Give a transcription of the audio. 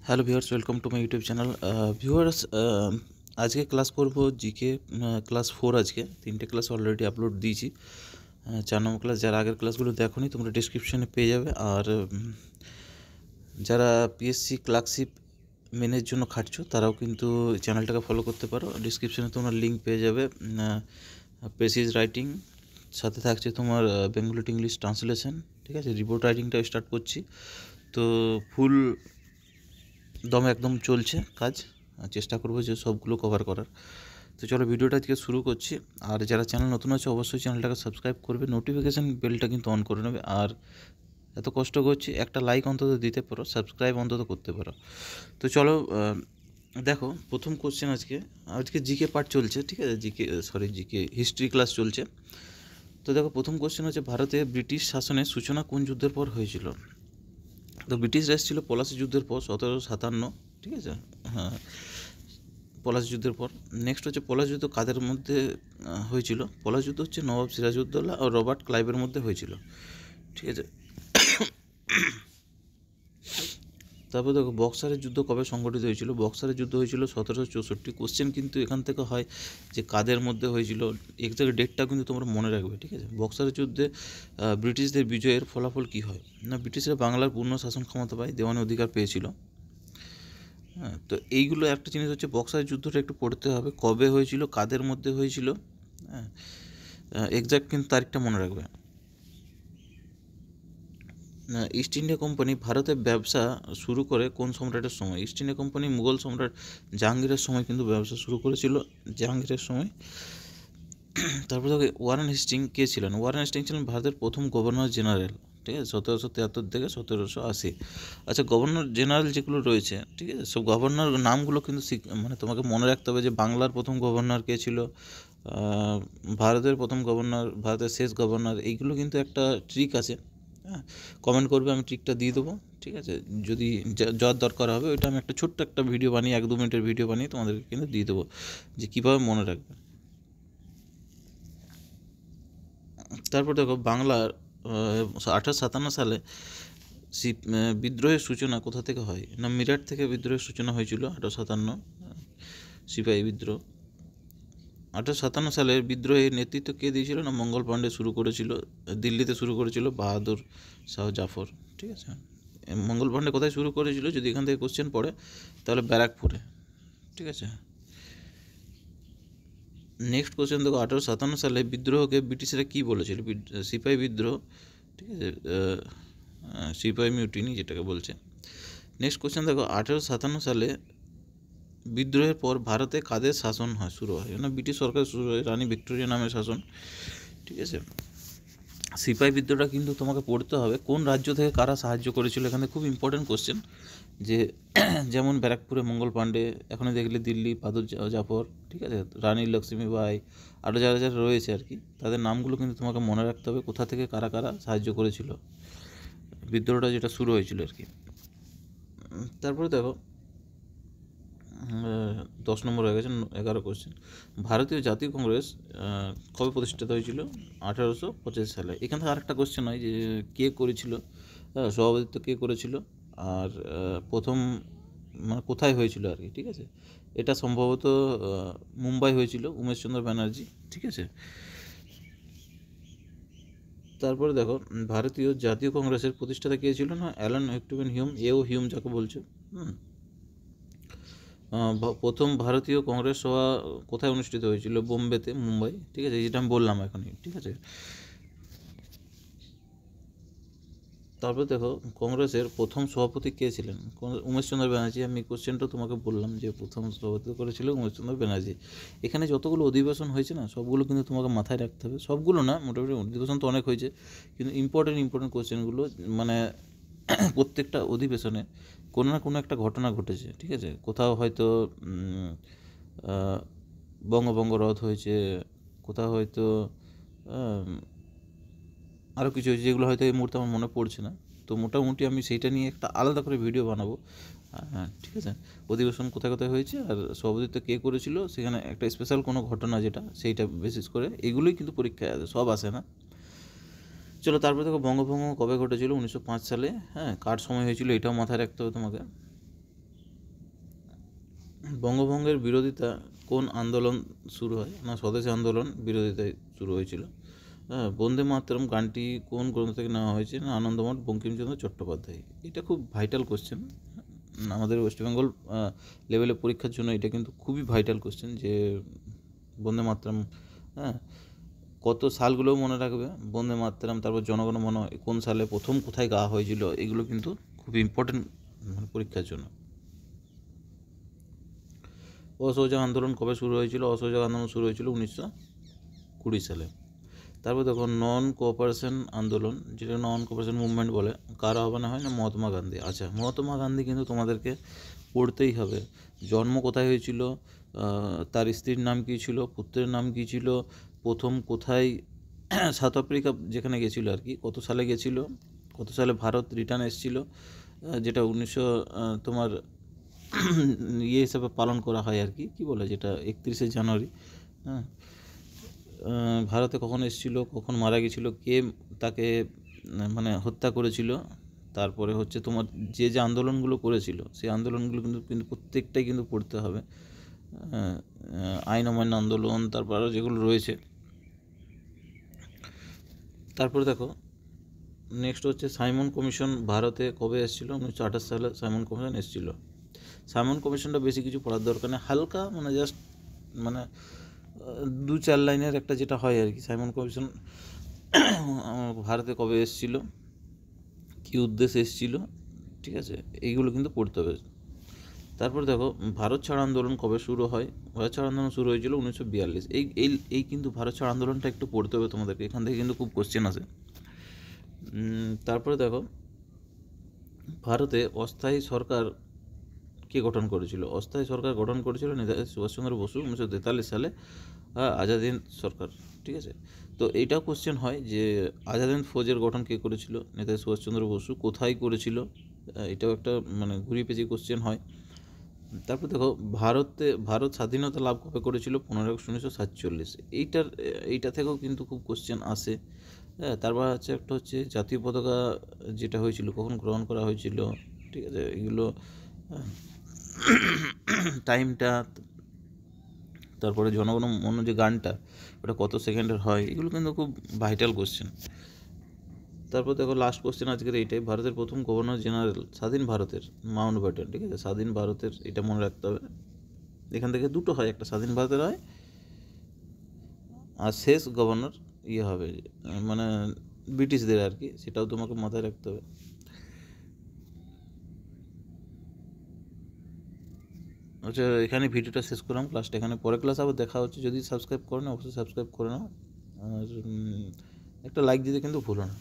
Hello viewers, welcome to my YouTube channel. Viewers, আজকে class করব GK class 4। আজকে 3টে ক্লাস অলরেডি আপলোড দিয়েছি। 4 নম্বর ক্লাস যারা আগের ক্লাসগুলো দেখোনি তোমরা ডিসক্রিপশানে পেয়ে যাবে। আর যারা পিএসসি ক্লার্কশিপ মেনের জন্য খাটছো তারাও কিন্তু চ্যানেলটাকে ফলো করতে পারো। ডিসক্রিপশানে তোমরা লিঙ্ক পেয়ে যাবে। প্রেসিজ রাইটিং সাথে থাকছে তোমার বেঙ্গলি টু ইংলিশ ট্রান্সলেশন, ঠিক আছে। রিপোর্ট রাইটিংটা স্টার্ট করছি, তো ফুল দমে একদম চলছে কাজ। চেষ্টা করবো যে সবগুলো কভার করার। তো চলো ভিডিওটা আজকে শুরু করছি। আর যারা চ্যানেল নতুন আছে অবশ্যই চ্যানেলটাকে সাবস্ক্রাইব করবে, নোটিফিকেশান বেলটা কিন্তু অন করে নেবে। আর এত কষ্ট করছি, একটা লাইক অন্তত দিতে পারো, সাবস্ক্রাইব অন্তত করতে পারো। তো চলো দেখো, প্রথম কোশ্চেন আজকে জিকে পার্ট চলছে, ঠিক আছে। জিকে হিস্ট্রি ক্লাস চলছে। তো দেখো, প্রথম কোশ্চেন হচ্ছে ভারতে ব্রিটিশ শাসনের সূচনা কোন যুদ্ধের পর হয়েছিল? তো ব্রিটিশরা এসেছিল পলাশি যুদ্ধের পর 1757, ঠিক আছে। হ্যাঁ, পলাশি যুদ্ধের পর। নেক্সট হচ্ছে পলাশ যুদ্ধ কাদের মধ্যে হয়েছিল? পলাশ যুদ্ধ হচ্ছে নবাব সিরাজউদ্দৌলা ও রবার্ট ক্লাইভের মধ্যে হয়েছিল, ঠিক আছে। তারপর দেখো, বক্সারের যুদ্ধ কবে সংগঠিত হয়েছিল? বক্সারের যুদ্ধ হয়েছিল 1764। কোশ্চেন কিন্তু এখান থেকে হয় যে কাদের মধ্যে হয়েছিল, এক্সাক্ট ডেটটা কিন্তু তোমরা মনে রাখবে, ঠিক আছে। বক্সারের যুদ্ধে ব্রিটিশদের বিজয়ের ফলাফল কী হয়? না, ব্রিটিশরা বাংলার পূর্ণ শাসন ক্ষমতা পায়, দেওয়ানি অধিকার পেয়েছিল। হ্যাঁ, তো এইগুলো একটা জিনিস হচ্ছে, বক্সারের যুদ্ধটা একটু পড়তে হবে, কবে হয়েছিল, কাদের মধ্যে হয়েছিল। হ্যাঁ, এক্সাক্ট কিন্তু তারিখটা মনে রাখবে। ইস্ট ইন্ডিয়া কোম্পানি ভারতে ব্যবসা শুরু করে কোন সম্রাটের সময়? ইস্ট ইন্ডিয়া কোম্পানি মুঘল সম্রাট জাহাঙ্গীরের সময় কিন্তু ব্যবসা শুরু করেছিল, জাহাঙ্গীরের সময়। তারপর দেখো, ওয়ারেন হেস্টিং কে ছিলেন? ওয়ারেন হেস্টিং ছিলেন ভারতের প্রথম গভর্নর জেনারেল, ঠিক আছে, 1773 থেকে 1780। আচ্ছা, গভর্নর জেনারেল যেগুলো রয়েছে, ঠিক আছে, সব গভর্নর নামগুলো কিন্তু মানে তোমাকে মনে রাখতে হবে যে বাংলার প্রথম গভর্নর কে ছিল, ভারতের প্রথম গভর্নর, ভারতের শেষ গভর্নর। এইগুলো কিন্তু একটা ট্রিক আছে। হ্যাঁ, কমেন্ট করবে, আমি ট্রিকটা দিয়ে দেবো, ঠিক আছে। যদি যার দরকার হবে ওইটা আমি একটা ছোট্ট একটা ভিডিও বানিয়ে, 1-2 মিনিটের ভিডিও বানিয়ে তোমাদেরকে কিন্তু দিয়ে দেবো যে কীভাবে মনে রাখবে। তারপর দেখো, বাংলার 1857 সালে বিদ্রোহের সূচনা কোথা থেকে হয়? না, মিরাট থেকে বিদ্রোহের সূচনা হয়েছিল 1857, সিপাহী বিদ্রোহ। 1857 সালের বিদ্রোহের নেতৃত্ব কে দিয়েছিল? না, মঙ্গল পাণ্ডে শুরু করেছিল, দিল্লিতে শুরু করেছিল বাহাদুর শাহ জাফর, ঠিক আছে। মঙ্গল পাণ্ডে কোথায় শুরু করেছিল? যদি এখান থেকে কোশ্চেন পড়ে তাহলে ব্যারাকপুরে, ঠিক আছে। নেক্সট কোশ্চেন দেখো, 1857 সালে বিদ্রোহকে ব্রিটিশরা কী বলেছিল? সিপাহী বিদ্রোহ, ঠিক আছে, সিপাহী মিউটিনি যেটাকে বলছে। নেক্সট কোশ্চেন দেখো, 1857 সালে বিদ্রোহের পর ভারতে কাদের শাসন শুরু হয়? না, ব্রিটিশ সরকার শুরু হয়, রানী ভিক্টোরিয়া নামের শাসন, ঠিক আছে। সিপাহী বিদ্রোহটা কিন্তু তোমাকে পড়তে হবে, কোন রাজ্য থেকে কারা সাহায্য করেছিল। এখানে খুব ইম্পর্টেন্ট কোশ্চেন, যে যেমন ব্যারাকপুরে মঙ্গল পাণ্ডে, এখানে দেখলে দিল্লি বাহাদুর জাফর, ঠিক আছে, রানী লক্ষ্মীবাই, আরও যারা যারা রয়েছে আর কি, তাদের নামগুলো কিন্তু তোমাকে মনে রাখতে হবে, কোথা থেকে কারা কারা সাহায্য করেছিল, বিদ্রোহটা যেটা শুরু হয়েছিল আর কি। তারপরে দেখো, 10 নম্বর হয়ে গেছে, 11 কোশ্চেন। ভারতীয় জাতীয় কংগ্রেস কবে প্রতিষ্ঠিত হয়েছিল? 1885 সালে। এখান থেকে আরেকটা কোশ্চেন হয় যে কে করেছিল, সভাপতিত্ব কে করেছিল, আর প্রথম মানে কোথায় হয়েছিল আর কি, ঠিক আছে। এটা সম্ভবত মুম্বাই হয়েছিল, উমেশচন্দ্র ব্যানার্জি, ঠিক আছে। তারপরে দেখো, ভারতীয় জাতীয় কংগ্রেসের প্রতিষ্ঠাতা কে ছিল? না, অ্যালান হুইটম্যান হিউম, হিউম যাকে বলছে। প্রথম ভারতীয় কংগ্রেস সভা কোথায় অনুষ্ঠিত হয়েছিল? বোম্বেতে, মুম্বাই, ঠিক আছে, যেটা আমি বললাম এখনই, ঠিক আছে। তারপরে দেখো, কংগ্রেসের প্রথম সভাপতি কে ছিলেন? উমেশচন্দ্র ব্যানার্জি। আমি কোশ্চেনটা তোমাকে বললাম যে প্রথম সভাপতি করেছিল উমেশচন্দ্র ব্যানার্জি। এখানে যতগুলো অধিবেশন হয়েছে না, সবগুলো কিন্তু তোমাকে মাথায় রাখতে হবে, সবগুলো না, মোটামুটি অধিবেশন তো অনেক হয়েছে, কিন্তু ইম্পর্টেন্ট কোশ্চেনগুলো, মানে প্রত্যেকটা অধিবেশনে কোনো না কোনো একটা ঘটনা ঘটেছে, ঠিক আছে। কোথাও হয়তো বঙ্গভঙ্গ রদ হয়েছে, কোথাও হয়তো আরও কিছু হয়েছে, যেগুলো হয়তো এই মুহূর্তে আমার মনে পড়ছে না। তো মোটামুটি আমি সেইটা নিয়ে একটা আলাদা করে ভিডিও বানাবো, হ্যাঁ, ঠিক আছে। অধিবেশন কোথায় কোথায় হয়েছে আর সভাপতিত্ব কে করেছিল, সেখানে একটা স্পেশাল কোনো ঘটনা যেটা, সেইটা বেসিস করে এগুলোই কিন্তু পরীক্ষায় আসে, সব আসে না। চলো, তারপরে দেখো, বঙ্গভঙ্গ কবে ঘটেছিল? 1905 সালে। হ্যাঁ, কার সময় হয়েছিল এটাও মাথায় রাখতে হবে তোমাকে। বঙ্গভঙ্গের বিরোধিতা কোন আন্দোলন শুরু হয়? না, স্বদেশী আন্দোলন বিরোধিতায় শুরু হয়েছিল। হ্যাঁ, বন্দে মাতরম গানটি কোন গ্রন্থ থেকে নেওয়া হয়েছে? না, আনন্দমঠ বঙ্কিমচন্দ্র চট্টোপাধ্যায়। এটা খুব ভাইটাল কোশ্চেন আমাদের ওয়েস্ট বেঙ্গল লেভেলে পরীক্ষার জন্য। এটা কিন্তু খুবই ভাইটাল কোশ্চেন যে বন্দে মাতরম, হ্যাঁ, কত সালগুলোও মনে রাখবে। বন্দে মাতরম, তারপর জনগণ মন কোন সালে প্রথম কোথায় গাওয়া হয়েছিল, এগুলো কিন্তু খুব ইম্পর্টেন্ট পরীক্ষার জন্য। অসহযোগ আন্দোলন কবে শুরু হয়েছিল? অসহযোগ আন্দোলন শুরু হয়েছিল 1920 সালে। তারপর দেখো নন কোঅপারেশন আন্দোলন, যেটা নন কোঅপারেশন মুভমেন্ট বলে, কার আহ্বানে হয়? না, মহাত্মা গান্ধী। আচ্ছা, মহাত্মা গান্ধী কিন্তু তোমাদেরকে পড়তেই হবে। জন্ম কোথায় হয়েছিল, তার স্ত্রীর নাম কী ছিল, পুত্রের নাম কী ছিল, প্রথম কোথায় সাউথ আফ্রিকা যেখানে গেছিলো আর কি, কত সালে গেছিলো, কত সালে ভারত রিটার্ন এসেছিল, যেটা 1900 তোমার ইয়ে হিসাবে পালন করা হয় আর কি, কী বলে যেটা 31শে জানুয়ারি। হ্যাঁ, ভারতে কখন এসেছিল, কখন মারা গেছিল, কে তাকে মানে হত্যা করেছিল। তারপরে হচ্ছে তোমার যে যে আন্দোলনগুলো করেছিল সেই আন্দোলনগুলো কিন্তু কিন্তু প্রত্যেকটাই কিন্তু পড়তে হবে। আইন অমান্য আন্দোলন, তারপর আরও যেগুলো রয়েছে। তারপরে দেখো নেক্সট হচ্ছে সাইমন কমিশন ভারতে কবে এসেছিলো? 1928 সালে সাইমন কমিশন এসেছিলো। সাইমন কমিশনটা বেশি কিছু পড়ার দরকার নেই, হালকা মানে জাস্ট মানে 2-4 লাইনের একটা যেটা হয় আর কি। সাইমন কমিশন ভারতে কবে এসেছিল, কী উদ্দেশ্যে এসেছিল, ঠিক আছে, এইগুলো কিন্তু পড়তে হবে। তারপর দেখো ভারত ছাড় আন্দোলন কবে শুরু হয়? ভারত ছাড় আন্দোলন শুরু হয়েছিল 1942। এই কিন্তু ভারত ছাড় আন্দোলনটা একটু পড়তে হবে তোমাদেরকে, এখান থেকে কিন্তু খুব কোশ্চেন আসে। তারপরে দেখো ভারতে অস্থায়ী সরকার কে গঠন করেছিল? অস্থায়ী সরকার গঠন করেছিল নেতাজি সুভাষচন্দ্র বসু 1943 সালে, আজাদ হিন্দ সরকার, ঠিক আছে। তো এইটাও কোশ্চেন হয় যে আজাদ হিন্দ ফৌজের গঠন কে করেছিল? নেতাজি সুভাষচন্দ্র বসু। কোথায় করেছিল? এটাও একটা মানে ঘুরিয়ে পেঁচিয়ে কোশ্চেন হয়। তারপর দেখো ভারত স্বাধীনতা লাভ কবে করেছিল? 15 আগস্ট 1947। এইটা থেকেও কিন্তু খুব কোশ্চেন আসে। হ্যাঁ, তারপর একটা হচ্ছে জাতীয় পতাকা যেটা হয়েছিল কখন গ্রহণ করা হয়েছিল, ঠিক আছে, এগুলো টাইমটা, তারপরে জনগণ মন যে গানটা ওটা কত সেকেন্ডের হয়, এগুলো কিন্তু খুব ভাইটাল কোশ্চেন। তারপর দেখো লাস্ট কোশ্চেন আজকের এইটাই, ভারতের প্রথম গভর্নর জেনারেল স্বাধীন ভারতের, মাউন্ট ব্যাটেন, ঠিক আছে, স্বাধীন ভারতের, এটা মনে রাখতে হবে। এখান থেকে দুটো হয়, একটা স্বাধীন ভারতের হয় আর শেষ গভর্নর ইয়ে হবে মানে ব্রিটিশদের আর কি, সেটাও তোমাকে মাথায় রাখতে হবে। আচ্ছা, এখানে ভিডিওটা শেষ করলাম, ক্লাসটা এখানে, পরে ক্লাস আবার দেখা হচ্ছে। যদি সাবস্ক্রাইব করো না অবশ্যই সাবস্ক্রাইব করে নাও, আর একটা লাইক দিতে কিন্তু ভুলো না।